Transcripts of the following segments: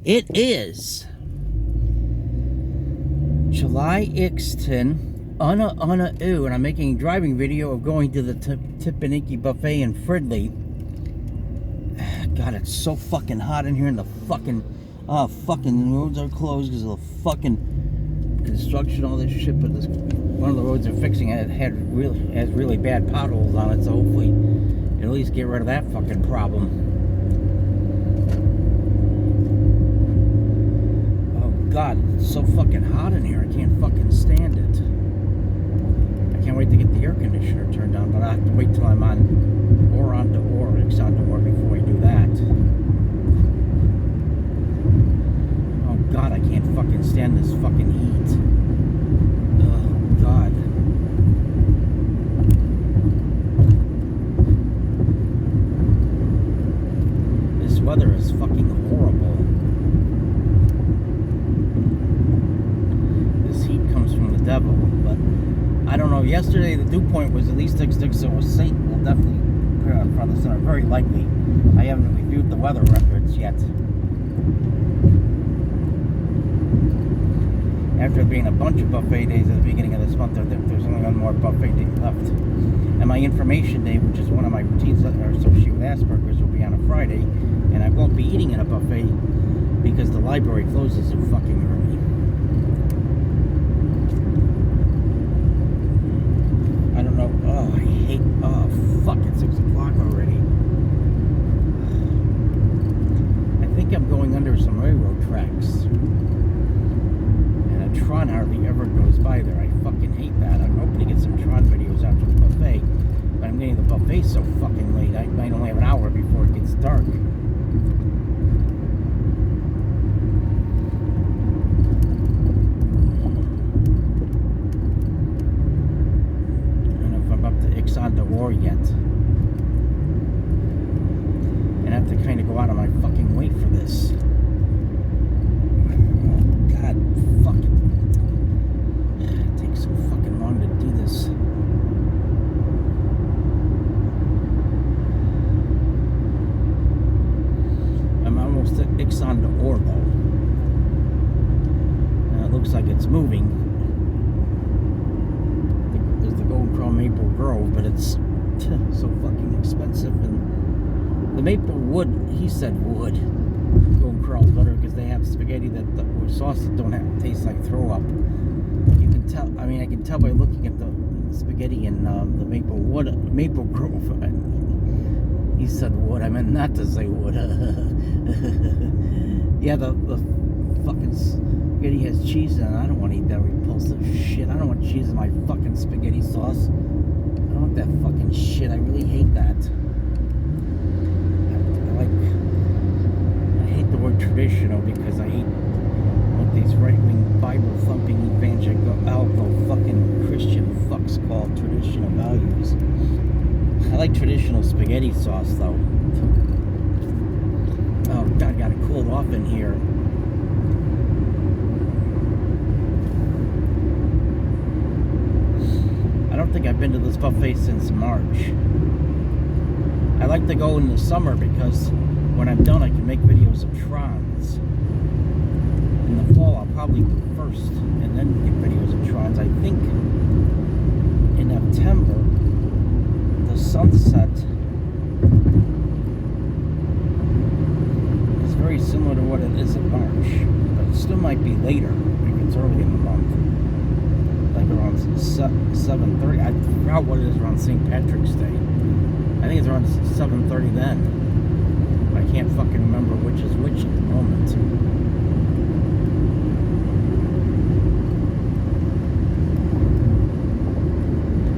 It is July 10, and I'm making a driving video of going to the Teppanyaki buffet in Fridley. God, it's so fucking hot in here, and the fucking roads are closed because of the fucking construction, all this shit. But this one of the roads they're fixing has really bad potholes on it, so hopefully it'll at least get rid of that fucking problem. God, it's so fucking hot in here. I can't fucking stand it. I can't wait to get the air conditioner turned on, but I have to wait till I'm on before I do that. Oh God, I can't fucking stand this fucking heat. Oh God. This weather is fucking horrible. Devil, but I don't know. Yesterday the dew point was at least 6, so Saint will definitely appear in front of the center. Very likely. I haven't reviewed the weather records yet. After being a bunch of buffet days at the beginning of this month, there's only one more buffet day left. And my information day, which is one of my routines that are associated with Asperger's, will be on a Friday, and I won't be eating at a buffet because the library closes so fucking early. Oh, I hate... Oh, fuck, it's 6 o'clock already. I think I'm going under some railroad tracks. And a Tron hardly ever goes by there. I fucking hate that. I'm hoping to get some Tron videos after the buffet. But I'm getting the buffet so fucking late. I might only have an hour before it gets dark. Yet, and I have to kind of go out of my fucking way for this. Oh God, fuck it. It takes so fucking long to do this. I'm almost at Ixon to Orbo, and it looks like it's moving. There's the Golden Crown Maple Grove, but it's so fucking expensive, and the maple wood, he said wood, Golden Corral's better because they have spaghetti with sauce that don't taste like throw up. You can tell, I mean, I can tell by looking at the spaghetti in the Maple Grove. He said wood, I meant not to say wood. Yeah, the fucking spaghetti has cheese in it. I don't want to eat that repulsive shit. I don't want cheese in my fucking spaghetti sauce. I don't want that fucking shit. I really hate that. I hate the word traditional because I hate what these right-wing Bible-thumping evangelical fucking Christian fucks call traditional values. I like traditional spaghetti sauce though. Oh God, got it cooled off in here. I don't think I've been to this buffet since March. I like to go in the summer because when I'm done I can make videos of Trons. In the fall I'll probably do first and then get videos of Trons. I think in September the sunset is very similar to what it is in March, but it still might be later if it's early in the month. Like around 7:30. I forgot what it is around St. Patrick's Day. I think it's around 7:30 then. I can't fucking remember which is which at the moment.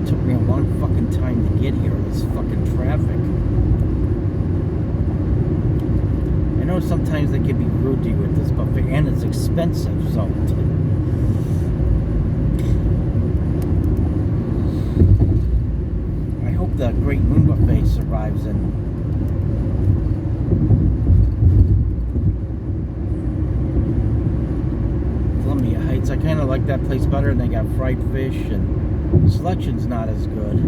It took me a long fucking time to get here. This fucking traffic. I know sometimes they can be rude to you at this buffet, and it's expensive, so... The Great Moon Buffet survives in Columbia Heights. I kind of like that place better, and they got fried fish, and selection's not as good.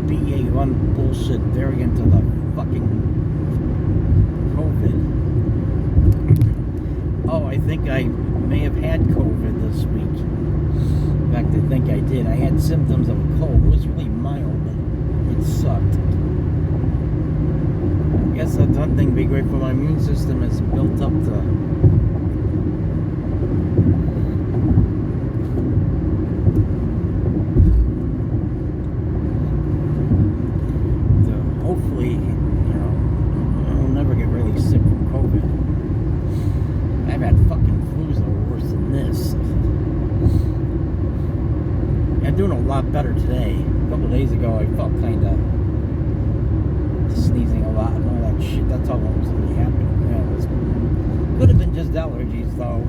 BA1 bullshit variant of the fucking COVID. Oh, I think I may have had COVID this week. In fact, I think I did. I had symptoms of a cold. It was really mild, but it sucked. I guess that's one thing to be grateful my immune system is built up to. Hopefully, I'll never get really sick from COVID. I've had fucking flus that were worse than this. I'm doing a lot better today. A couple of days ago, I felt kind of sneezing a lot and all that shit. That's all that was really happening. It could have been just allergies, though.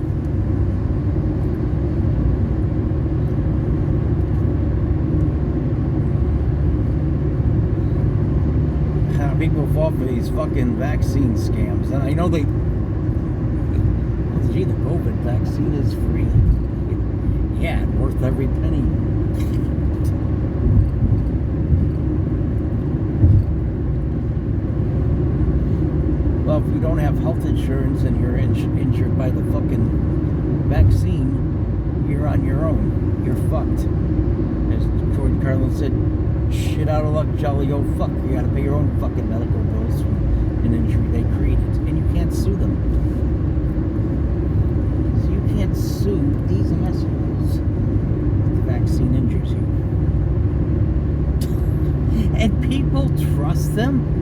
People fall for these fucking vaccine scams, and I know the COVID vaccine is free. Yeah, worth every penny. Well, if you don't have health insurance and you're injured by the fucking vaccine, you're on your own. You're fucked. As George Carlin said, shit out of luck, jolly old fuck. You gotta pay your own fucking medical bills from an injury they created. And you can't sue them. So you can't sue these assholes. The vaccine injures you. And people trust them?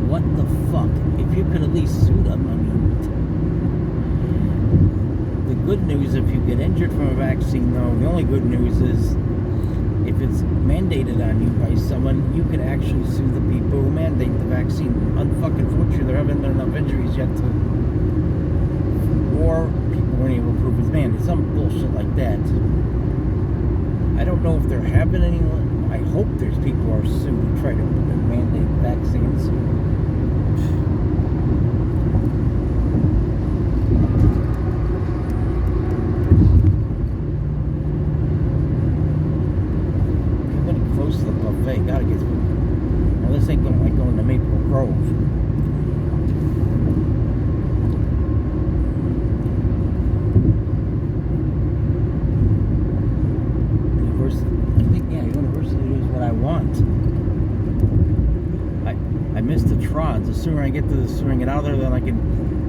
What the fuck? If you could at least sue them, I mean. The good news, if you get injured from a vaccine, though, the only good news is if it's mandated on you by someone, you can actually sue the people who mandate the vaccine. Unfortunately, there haven't been enough injuries yet to, or people weren't able to prove it's mandated. Some bullshit like that. I don't know if there have been anyone. I hope there's people who are sued who try to mandate vaccines. Gotta get through. Now this ain't like going to Maple Grove. University is what I want. I missed the trons. The sooner I get to the sooner I get out of there, then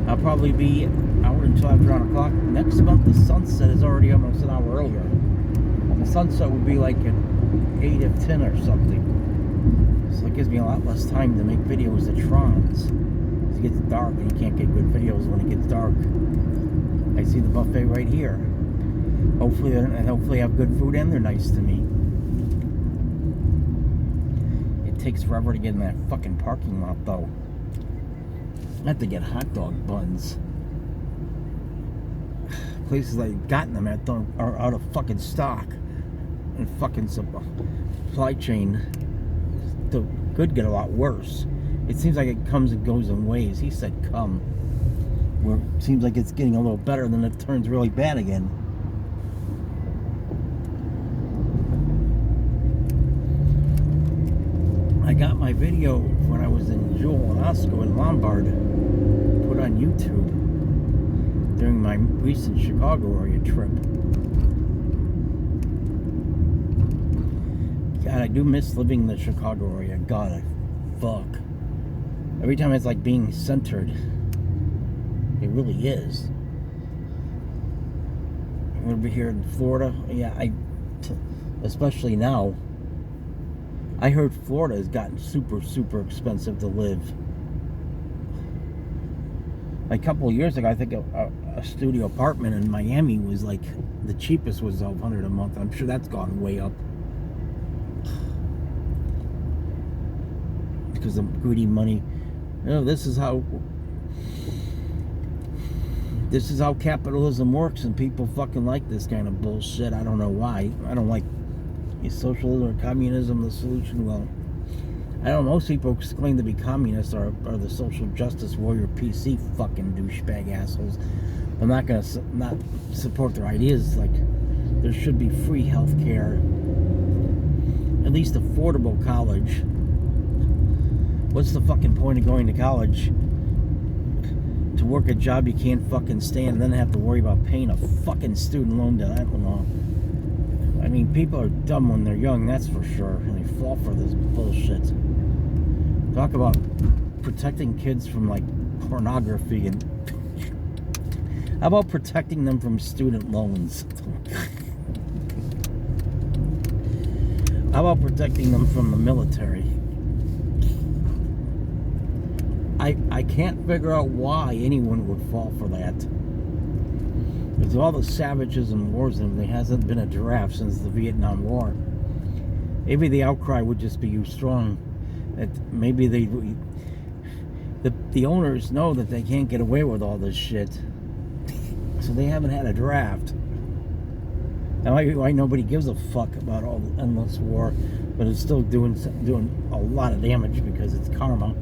I'll probably be out until after 9 o'clock. Next month the sunset is already almost an hour earlier. The sunset would be like at 8 of 10 or something. So it gives me a lot less time to make videos of trons. It gets dark and you can't get good videos when it gets dark. I see the buffet right here. Hopefully I have good food and they're nice to me. It takes forever to get in that fucking parking lot, though. I have to get hot dog buns. Places I've gotten them at are out of fucking stock. And fucking supply chain could get a lot worse. It seems like it comes and goes in waves. He said come. Where it seems like it's getting a little better, then it turns really bad again. I got my video when I was in Jewel and Osco in Lombard put on YouTube during my recent Chicago area trip. God, I do miss living in the Chicago area. God, fuck. Every time it's like being centered. It really is. I'm gonna be here in Florida. Yeah, especially now. I heard Florida has gotten super, super expensive to live. A couple of years ago, I think a studio apartment in Miami was like, the cheapest was $1,200 a month. I'm sure that's gone way up. Because of greedy money. This is how capitalism works, and people fucking like this kind of bullshit. I don't know why. I don't like is socialism or communism the solution. Well, I don't know. Most people who claim to be communists are the social justice warrior PC fucking douchebag assholes. I'm not gonna not support their ideas. Like, there should be free health care. at least affordable college. What's the fucking point of going to college to work a job you can't fucking stand and then have to worry about paying a fucking student loan debt? I don't know. I mean, people are dumb when they're young, that's for sure, and they fall for this bullshit. Talk about protecting kids from, like, pornography and... How about protecting them from student loans? How about protecting them from the military? I can't figure out why anyone would fall for that. With all the savages and wars and everything, hasn't been a giraffe since the Vietnam War. Maybe the outcry would just be you strong. That maybe the owners know that they can't get away with all this shit, so they haven't had a draft. Now, why nobody gives a fuck about all the endless war, but it's still doing a lot of damage because it's karma.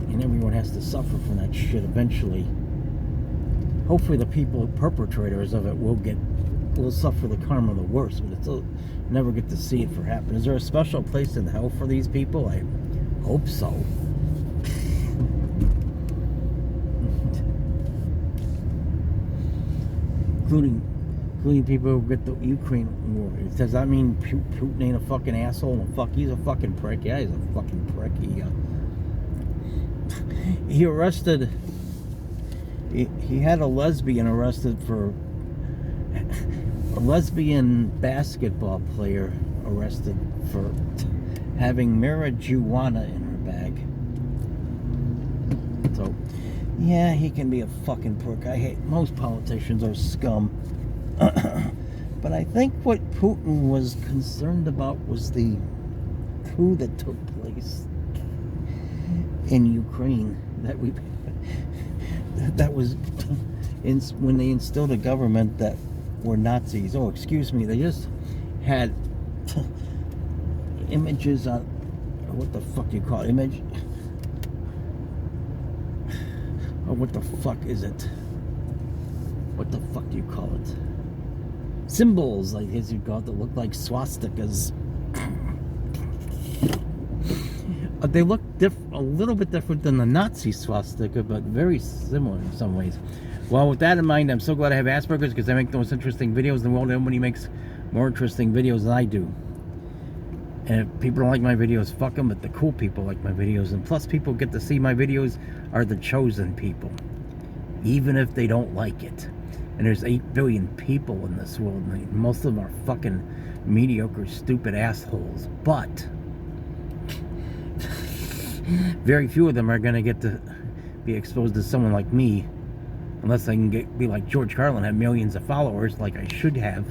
And everyone has to suffer from that shit eventually. Hopefully the perpetrators of it will suffer the karma the worst, but it's never get to see it for happen. Is there a special place in hell for these people? I hope so. including people who get the Ukraine war. Does that mean Putin ain't a fucking asshole? He's a fucking prick. Yeah, he's a fucking prick. He arrested. He had a lesbian arrested for a lesbian basketball player arrested for having marijuana in her bag. So, yeah, he can be a fucking prick. I hate most politicians are scum. But I think what Putin was concerned about was the coup that took place in Ukraine. That was when they instilled a government that were Nazis. Oh, excuse me. They just had images on, what the fuck do you call it? Image? Or what the fuck is it? What the fuck do you call it? Symbols, I guess you'd call it, that look like swastikas. They look a little bit different than the Nazi swastika, but very similar in some ways. Well, with that in mind, I'm so glad I have Asperger's, because I make the most interesting videos in the world. Nobody makes more interesting videos than I do. And if people don't like my videos, fuck them, but the cool people like my videos. And plus, people get to see my videos are the chosen people, even if they don't like it. And there's 8 billion people in this world, and most of them are fucking mediocre, stupid assholes. But very few of them are going to get to be exposed to someone like me, unless I can be like George Carlin, have millions of followers, like I should have.